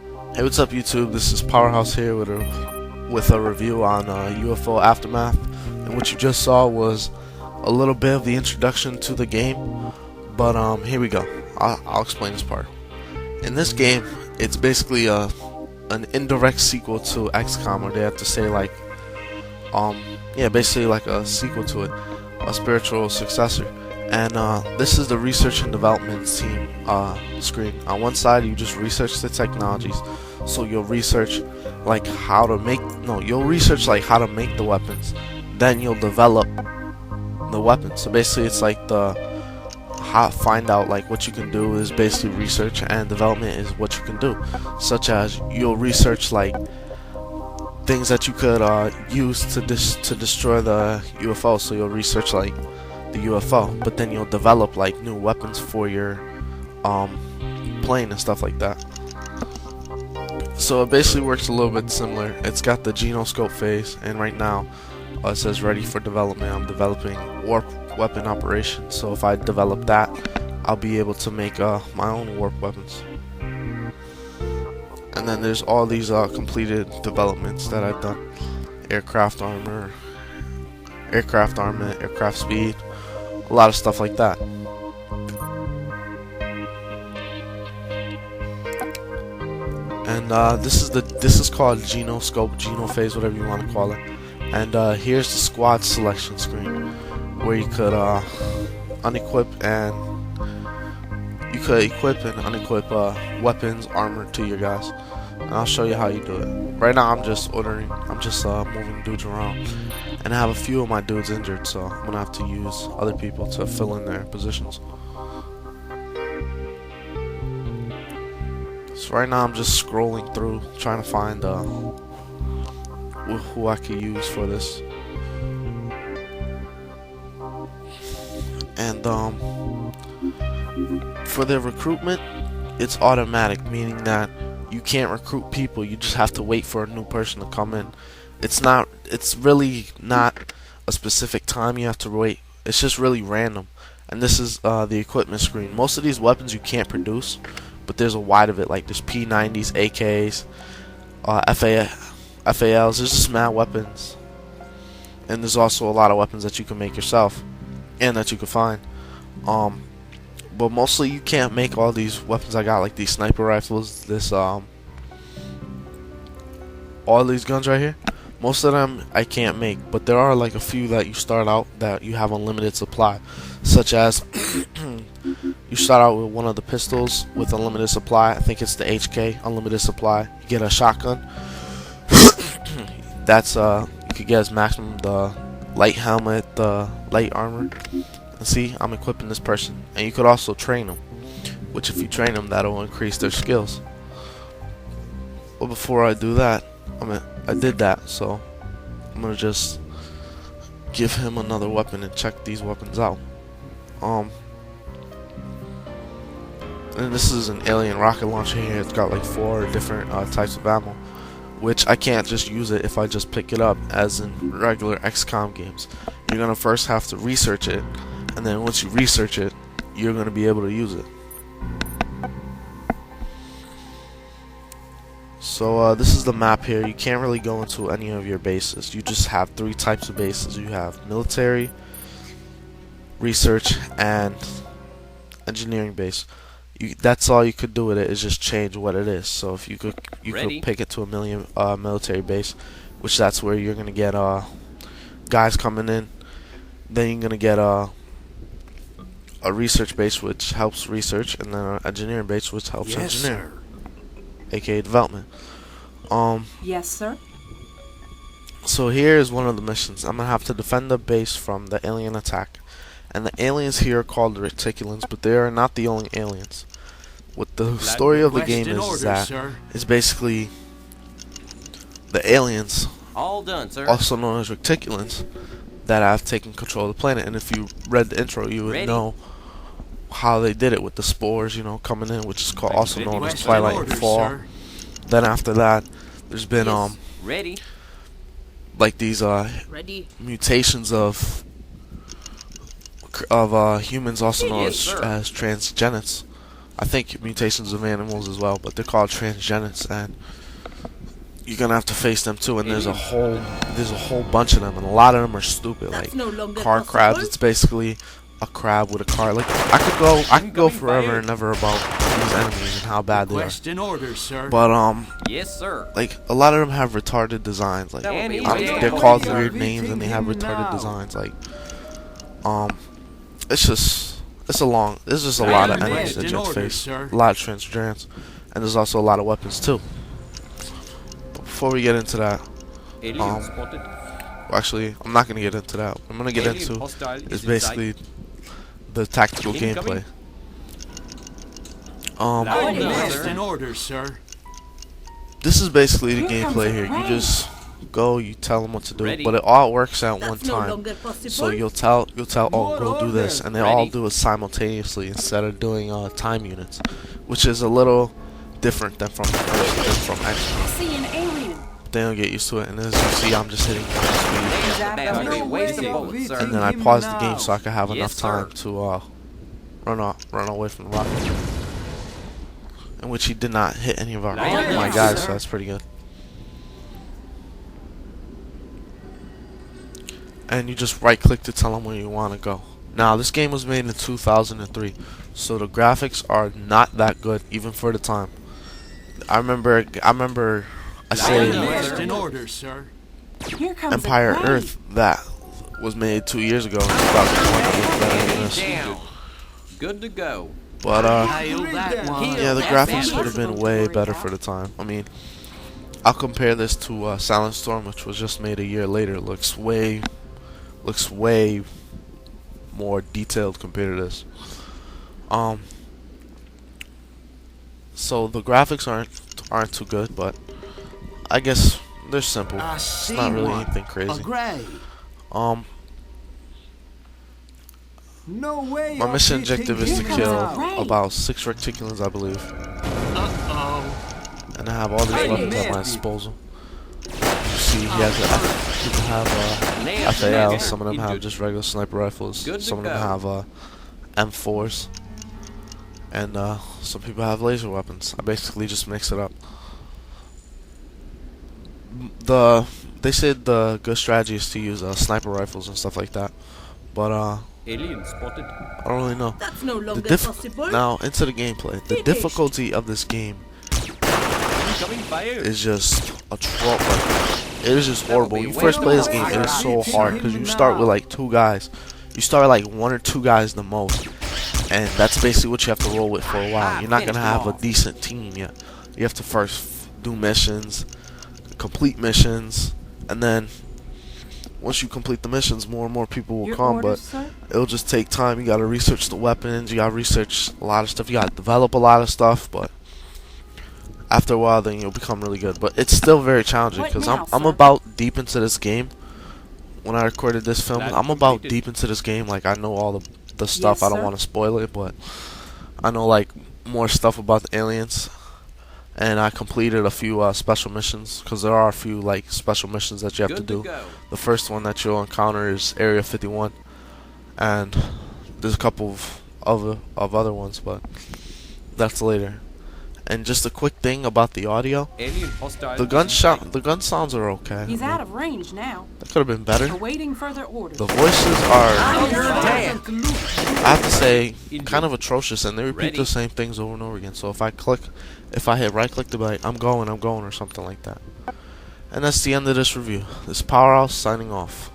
Hey, what's up, YouTube? This is Pow3rh0use here with a review on UFO Aftermath. And what you just saw was a little bit of the introduction to the game. But here we go. I'll explain this part. In this game, it's basically an indirect sequel to XCOM, or they have to say like, yeah, basically like a sequel to it, a spiritual successor. And this is the research and development team screen. On one side, you just research the technologies. So you'll research like how to make how to make the weapons. Then you'll develop the weapons. So basically, it's like find out like what you can do is basically research, and development is what you can do. Such as you'll research like things that you could use to destroy the UFO. So you'll research like the UFO, but then you'll develop like new weapons for your plane and stuff like that. So it basically works a little bit similar. It's got the genoscope phase, and right now it says ready for development. I'm developing warp weapon operations. So if I develop that, I'll be able to make my own warp weapons. And then there's all these completed developments that I've done: aircraft armor, aircraft armament, aircraft speed, a lot of stuff like that. And this is called genoscope, genophase, whatever you want to call it. And here's the squad selection screen, where you could unequip and unequip weapons, armor to your guys. And I'll show you how you do it. Right now I'm just moving dudes around, and I have a few of my dudes injured, so I'm gonna have to use other people to fill in their positions. So right now I'm just scrolling through, trying to find who I could use for this. And for the recruitment, it's automatic, meaning that you can't recruit people. You just have to wait for a new person to come in. It's really not a specific time you have to wait. It's just really random. And this is the equipment screen. Most of these weapons you can't produce, but there's a wide of it. Like there's P90s, AKs, FALs. There's just mad weapons, and there's also a lot of weapons that you can make yourself and that you can find. But mostly you can't make all these weapons I got, like these sniper rifles, all these guns right here. Most of them I can't make, but there are like a few that you start out that you have unlimited supply, such as you start out with one of the pistols with unlimited supply. I think it's the HK unlimited supply. You get a shotgun. That's you could get as maximum the light helmet, the light armor. And see, I'm equipping this person, and you could also train them, which if you train them, that'll increase their skills. But before I do that, I did that, so I'm gonna just give him another weapon and check these weapons out. And this is an alien rocket launcher here. It's got like 4 different types of ammo, which I can't just use it if I just pick it up as in regular XCOM games. You're gonna first have to research it, and then once you research it, you're gonna be able to use it. So this is the map here. You can't really go into any of your bases. You just have 3 types of bases. You have military, research, and engineering base. That's all you could do with it, is just change what it is. So if you could pick it to a military base, which that's where you're gonna get guys coming in. Then you're gonna get a research base, which helps research, and then an engineering base, which helps engineer, aka development. Yes, sir. So here is one of the missions. I'm gonna have to defend the base from the alien attack, and the aliens here are called the Reticulans, but they are not the only aliens. What the story of the game is that it's basically the aliens, all done, sir, also known as Reticulans, that have taken control of the planet. And if you read the intro, you would know how they did it with the spores, coming in, which is also known as Twilight and Fall. Then after that, there's been like these mutations of humans, also known as transgenics, I think mutations of animals as well, but they're called transgenics, and you're gonna have to face them too. And there's a whole bunch of them, and a lot of them are stupid, like car crabs. It's basically a crab with a car. Like I could go forever and ever about these enemies and how bad they are. But Yes, sir. like a lot of them have retarded designs. Like they're called weird names and they have retarded designs. Like it's just there's just a lot of enemies that you have to face. A lot of transgenics, and there's also a lot of weapons too. But before we get into that, actually I'm not gonna get into that. What I'm gonna get into is basically the tactical gameplay. In order, sir. This is basically the gameplay here. You just go, you tell them what to do, but it all works at one time. So you'll tell, oh, go do this, and they all do it simultaneously instead of doing time units, which is a little different than from X. They don't get used to it, and as you see, I'm just hitting speed, and then I pause the game so I can have enough time to run away from the rocket. In which he did not hit any of my guys, so that's pretty good. And you just right click to tell them where you want to go. Now this game was made in 2003, so the graphics are not that good even for the time. I remember I say Empire Earth that was made 2 years ago in 2020. Good to go. But yeah, the graphics could have been way better for the time. I mean, I'll compare this to Silent Storm, which was just made a year later. It looks way more detailed compared to this. So the graphics aren't too good, but I guess they're simple. It's not really anything crazy. My mission objective is to kill about 6 reticulans, I believe. And I have all these weapons at my disposal. You see, he has people have FAL, some of them have just regular sniper rifles, some of them have M4s, and some people have laser weapons. I basically just mix it up. They said the good strategy is to use sniper rifles and stuff like that, but Alien spotted. I don't really know. That's no longer possible. Now into the gameplay. The difficulty of this game is just a trope. It is just horrible. When you first play this game, it is so hard because you start with like 2 guys. You start with like 1 or 2 guys the most, and that's basically what you have to roll with for a while. You're not gonna have a decent team yet. You have to first do missions, complete missions, and then once you complete the missions, more and more people will come, but it'll just take time. You gotta research the weapons, you gotta research a lot of stuff, you gotta develop a lot of stuff, but after a while then you'll become really good. But it's still very challenging because I'm about deep into this game. When I recorded this film, I'm about deep into this game. Like I know all the stuff. I don't want to spoil it, but I know like more stuff about the aliens. And I completed a few special missions, because there are a few like special missions that you have to do. The first one that you'll encounter is Area 51, and there's a couple of other ones, but that's later. And just a quick thing about the audio, the gun sounds are okay. He's out of range now. That could have been better. Awaiting further orders. The voices are, I have to say, kind of atrocious, and they repeat the same things over and over again. So if I hit right click to be like, I'm going, or something like that. And that's the end of this review. This is Pow3rh0use signing off.